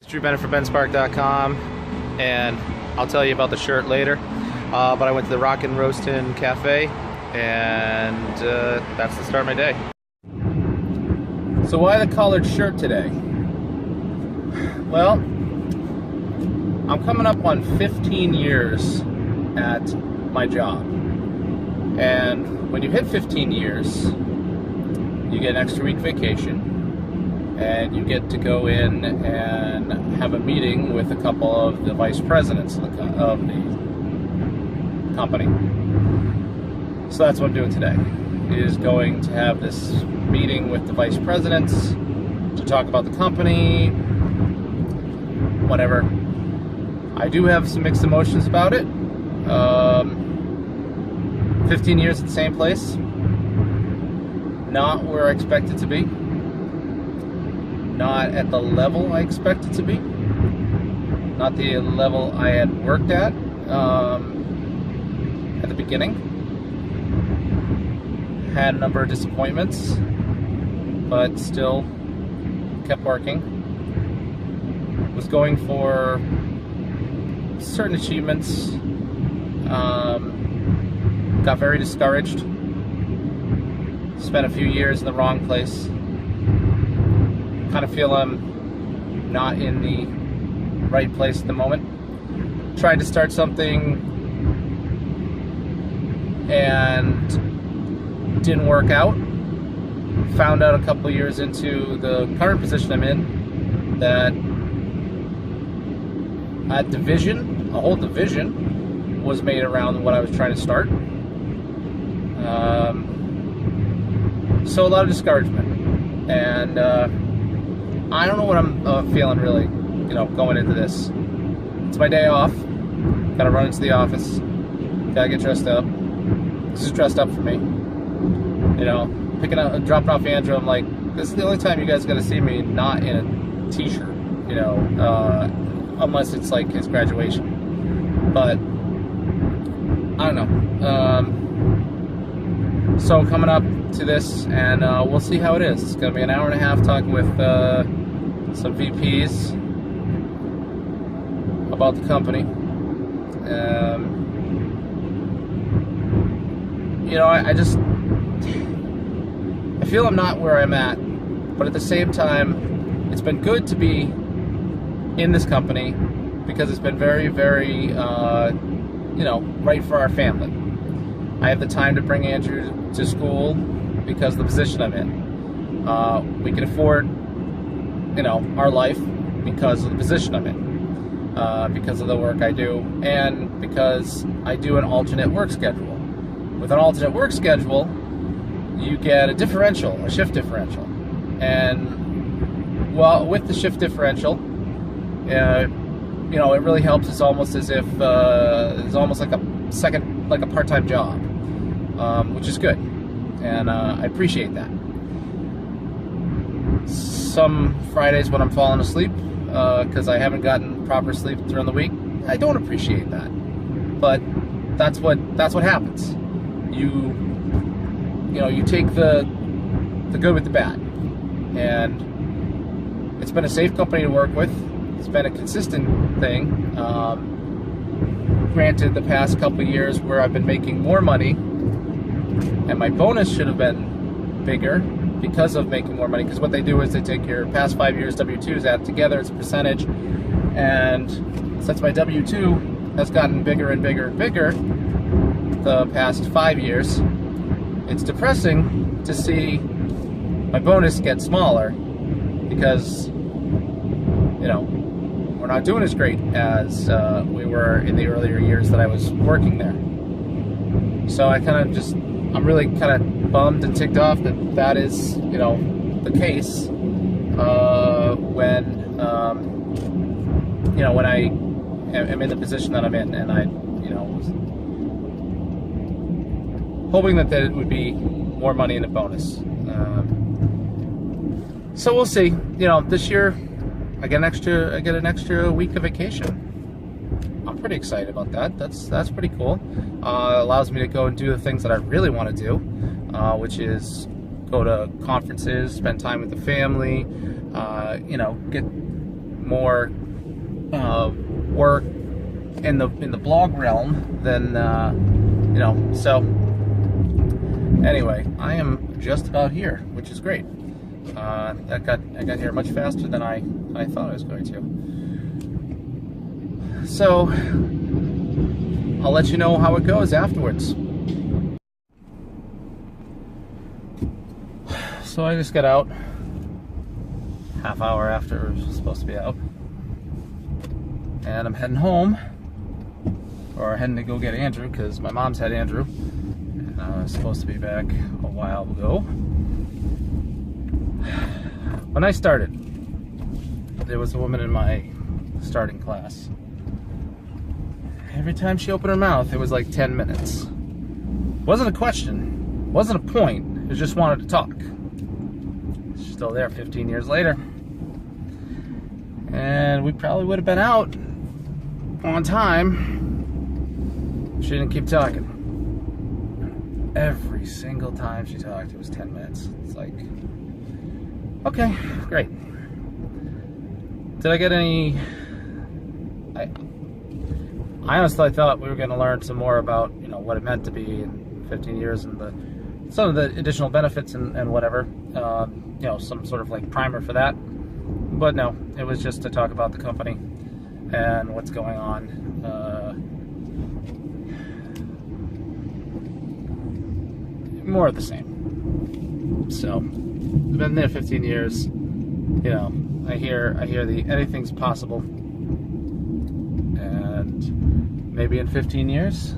Drew Bennett from benspark.com, and I'll tell you about the shirt later. But I went to the Rockin' Roastin' Cafe, and that's the start of my day. So why the collared shirt today? Well, I'm coming up on 15 years at my job. And when you hit 15 years, you get an extra week vacation. And you get to go in and have a meeting with a couple of the vice presidents of the company. So that's what I'm doing today, is going to have this meeting with the vice presidents to talk about the company, whatever. I do have some mixed emotions about it. 15 years at the same place, not where I expect it to be. Not at the level I expected to be. Not the level I had worked at the beginning. Had a number of disappointments, but still kept working. Was going for certain achievements. Got very discouraged. Spent a few years in the wrong place. Kind of feel I'm not in the right place at the moment. Tried to start something and didn't work out. Found out a couple years into the current position I'm in that a whole division was made around what I was trying to start. So a lot of discouragement, and I don't know what I'm feeling really, going into this. It's my day off. Gotta run into the office. Gotta get dressed up. This is dressed up for me. Dropping off Andrew. I'm like, this is the only time you guys gotta see me not in a t-shirt. Unless it's like his graduation. But I don't know. So coming up to this, and we'll see how it is. It's gonna be an hour and a half talking with some VPs about the company. I feel I'm not where I'm at, but at the same time, it's been good to be in this company because it's been very, very, right for our family. I have the time to bring Andrew to school because of the position I'm in. We can afford our life because of the position I'm in, because of the work I do, and because I do an alternate work schedule. With an alternate work schedule, you get a shift differential. And, well, with the shift differential, it really helps. It's almost as if it's almost like a part-time job, which is good. And I appreciate that. Some Fridays when I'm falling asleep because I haven't gotten proper sleep during the week, I don't appreciate that. But that's what happens. You take the good with the bad, and it's been a safe company to work with. It's been a consistent thing. Granted, the past couple of years where I've been making more money, and my bonus should have been bigger because of making more money, because what they do is they take your past 5 years W-2s, add together, it's a percentage, and since my W-2 has gotten bigger and bigger and bigger the past 5 years, it's depressing to see my bonus get smaller because, we're not doing as great as we were in the earlier years that I was working there. So I'm really kind of bummed and ticked off that is, the case when I am in the position that I'm in, and I, was hoping that it would be more money in a bonus. So we'll see. This year I get an extra week of vacation. I'm pretty excited about that. That's pretty cool. Allows me to go and do the things that I really want to do, which is go to conferences, spend time with the family, more work in the blog realm than So anyway, I am just about here, which is great. I got here much faster than I thought I was going to. So I'll let you know how it goes afterwards. So I just got out half hour after I was supposed to be out, and I'm heading home, or heading to go get Andrew, because my mom's had Andrew, and I was supposed to be back a while ago. When I started, there was a woman in my starting class. Every time she opened her mouth, it was like 10 minutes. Wasn't a question, wasn't a point, it just wanted to talk. She's still there 15 years later. And we probably would have been out on time. She didn't keep talking. Every single time she talked, it was 10 minutes. It's like, okay, great. Did I get any... I honestly thought we were going to learn some more about, what it meant to be in 15 years and some of the additional benefits and whatever. Some sort of like primer for that. But no, it was just to talk about the company and what's going on. More of the same. So, I've been there 15 years. I hear the anything's possible. And maybe in 15 years,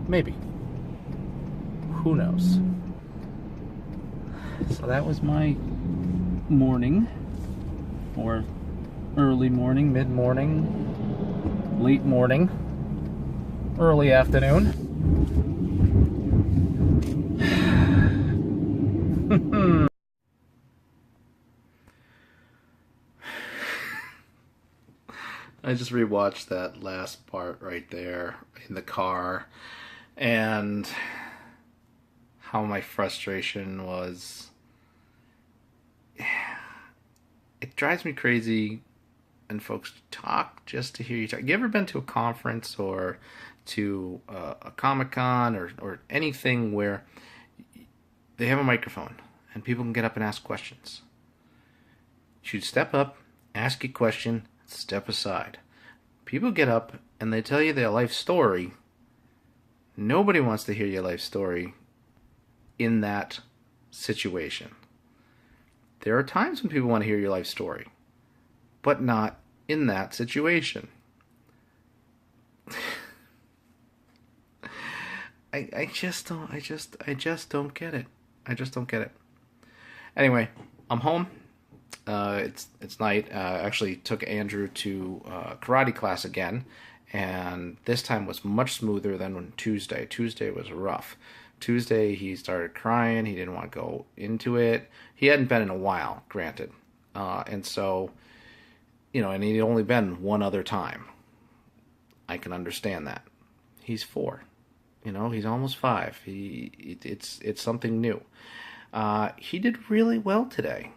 maybe. Who knows? So that was my morning, or early morning, mid-morning, late morning, early afternoon. I just rewatched that last part right there in the car, and how my frustration was. It drives me crazy when folks talk just to hear you talk. You ever been to a conference or to a Comic-Con or anything where they have a microphone and people can get up and ask questions? You should step up, ask a question, step aside. People get up and they tell you their life story. Nobody wants to hear your life story in that situation. There are times when people want to hear your life story, but not in that situation. I just don't get it. I just don't get it. Anyway, I'm home. It's night. Actually took Andrew to karate class again, and this time was much smoother than on Tuesday. Tuesday was rough. Tuesday he started crying. He didn't want to go into it. He hadn't been in a while, granted, and so, and he'd only been one other time. I can understand that. He's 4. He's almost 5. It's something new. He did really well today.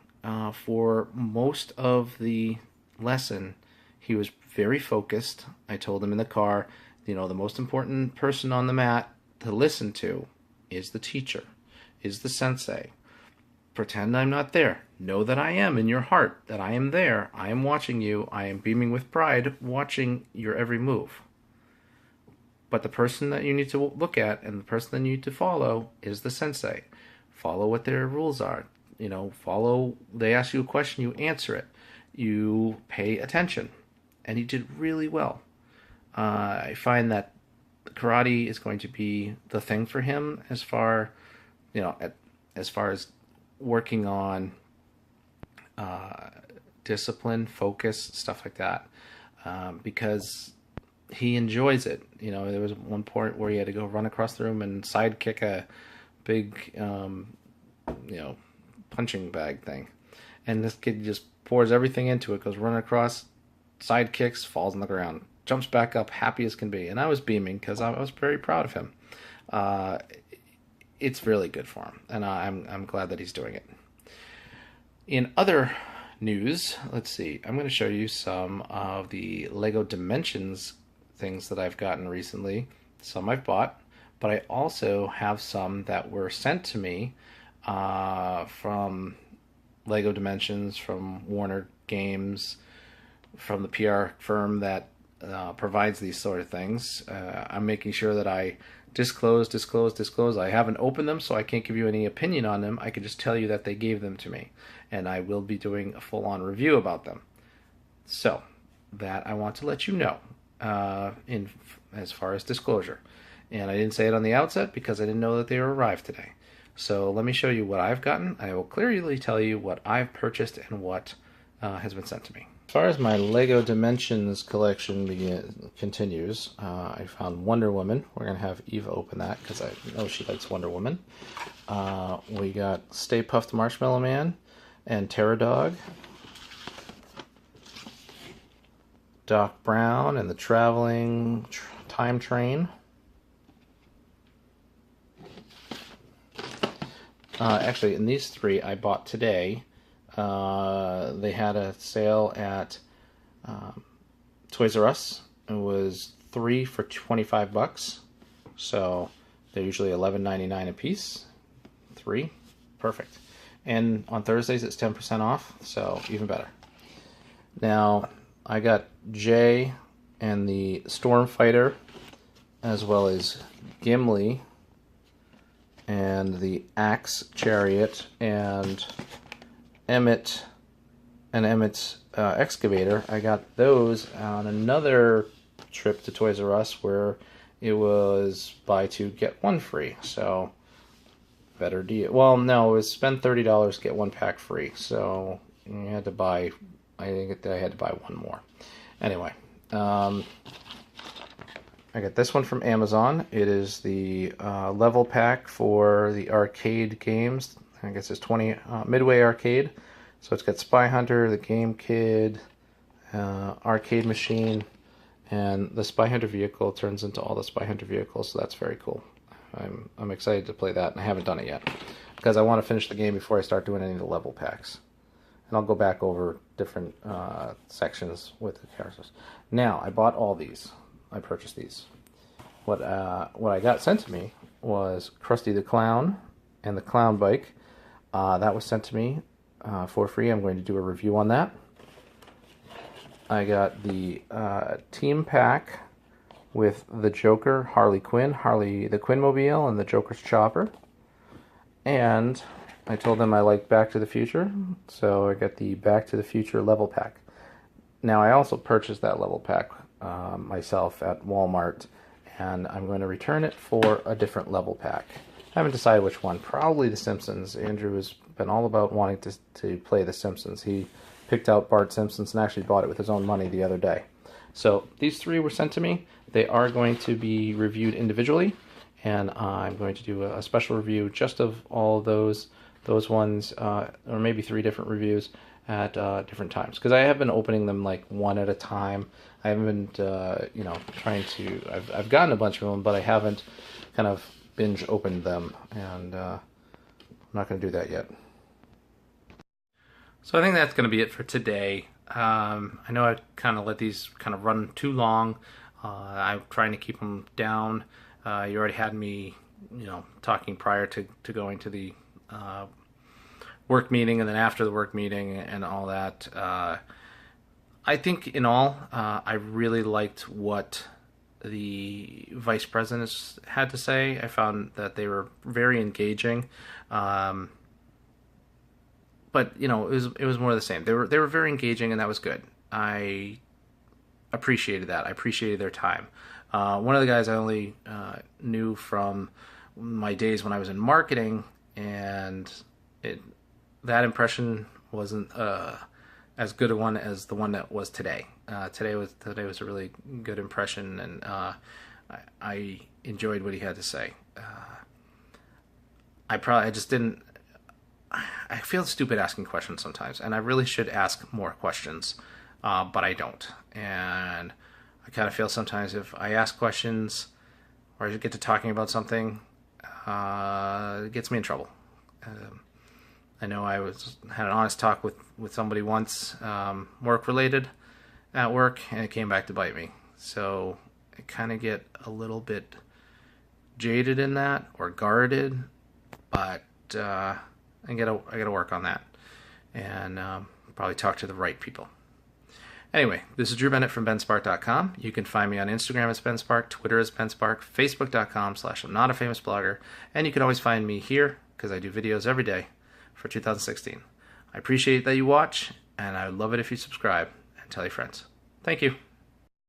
For most of the lesson, he was very focused. I told him in the car, the most important person on the mat to listen to is the teacher, is the sensei. Pretend I'm not there. Know that I am in your heart, that I am there. I am watching you. I am beaming with pride, watching your every move. But the person that you need to look at and the person that you need to follow is the sensei. Follow what their rules are. Follow, they ask you a question, you answer it. You pay attention. And he did really well. I find that karate is going to be the thing for him as far as working on discipline, focus, stuff like that, because he enjoys it. There was one point where he had to go run across the room and sidekick a big punching bag thing, and this kid just pours everything into it, goes running across, side kicks, falls on the ground, jumps back up, happy as can be. And I was beaming because I was very proud of him. It's really good for him, and I'm glad that he's doing it. In other news. Let's see. I'm going to show you some of the Lego Dimensions things that I've gotten recently. Some I've bought, but I also have some that were sent to me from Lego Dimensions, from Warner Games, from the PR firm that provides these sort of things. I'm making sure that I disclose. I haven't opened them, so I can't give you any opinion on them. I can just tell you that they gave them to me, and I will be doing a full-on review about them. So that I want to let you know as far as disclosure. And I didn't say it on the outset because I didn't know that they arrived today. So let me show you what I've gotten. I will clearly tell you what I've purchased and what has been sent to me. As far as my Lego Dimensions collection continues, I found Wonder Woman. We're going to have Eva open that because I know she likes Wonder Woman. We got Stay Puft Marshmallow Man and Terror Dog. Doc Brown and the Traveling Time Train. Actually, in these three I bought today. They had a sale at Toys R Us. It was 3 for $25, so they're usually $11.99 a piece. 3, perfect. And on Thursdays it's 10% off, so even better. Now I got Jay and the Stormfighter, as well as Gimli and the Axe Chariot and Emmett and Emmett's excavator. I got those on another trip to Toys R Us where it was buy two get one free, so better deal. Well, no, it was spend $30, get one pack free, so you had to buy, I think I had to buy one more. Anyway, I got this one from Amazon. It is the level pack for the arcade games. I guess it's 20 Midway Arcade. So it's got Spy Hunter, the Game Kid, arcade machine, and the Spy Hunter vehicle turns into all the Spy Hunter vehicles, so that's very cool. I'm excited to play that, and I haven't done it yet because I want to finish the game before I start doing any of the level packs. And I'll go back over different sections with the characters. Now, I bought all these. I purchased these. What I got sent to me was Krusty the Clown and the Clown Bike. That was sent to me for free. I'm going to do a review on that. I got the team pack with the Joker, Harley Quinn, Harley the Quinnmobile, and the Joker's chopper. And I told them I like Back to the Future, so I got the Back to the Future level pack. Now, I also purchased that level pack myself at Walmart, and I'm going to return it for a different level pack. I haven't decided which one. Probably The Simpsons. Andrew has been all about wanting to play The Simpsons. He picked out Bart Simpson's and actually bought it with his own money the other day. So these three were sent to me. They are going to be reviewed individually, and I'm going to do a special review just of all those ones, or maybe 3 different reviews at different times, because I have been opening them like one at a time. I haven't been, trying to. I've gotten a bunch of them, but I haven't kind of binge opened them, and I'm not going to do that yet. So I think that's going to be it for today. I know I kind of let these kind of run too long. I'm trying to keep them down. You already had me, talking prior to going to the work meeting, and then after the work meeting and all that. I think in all, I really liked what the vice presidents had to say. I found that they were very engaging. But it was more of the same. They were very engaging, and that was good. I appreciated that. I appreciated their time. One of the guys I only knew from my days when I was in marketing, and that impression wasn't as good a one as the one that was today. Today was a really good impression, and I enjoyed what he had to say. I just didn't. I feel stupid asking questions sometimes, and I really should ask more questions, but I don't. And I kind of feel sometimes if I ask questions or I get to talking about something, it gets me in trouble. I know I had an honest talk with somebody once, work related at work, and it came back to bite me. So I kind of get a little bit jaded in that, or guarded, but I gotta work on that, and probably talk to the right people. Anyway, this is Drew Bennett from benspark.com. You can find me on Instagram as benspark, Twitter as benspark, facebook.com/I'm not a famous blogger, and you can always find me here because I do videos every day for 2016. I appreciate that you watch, and I would love it if you subscribe and tell your friends. Thank you.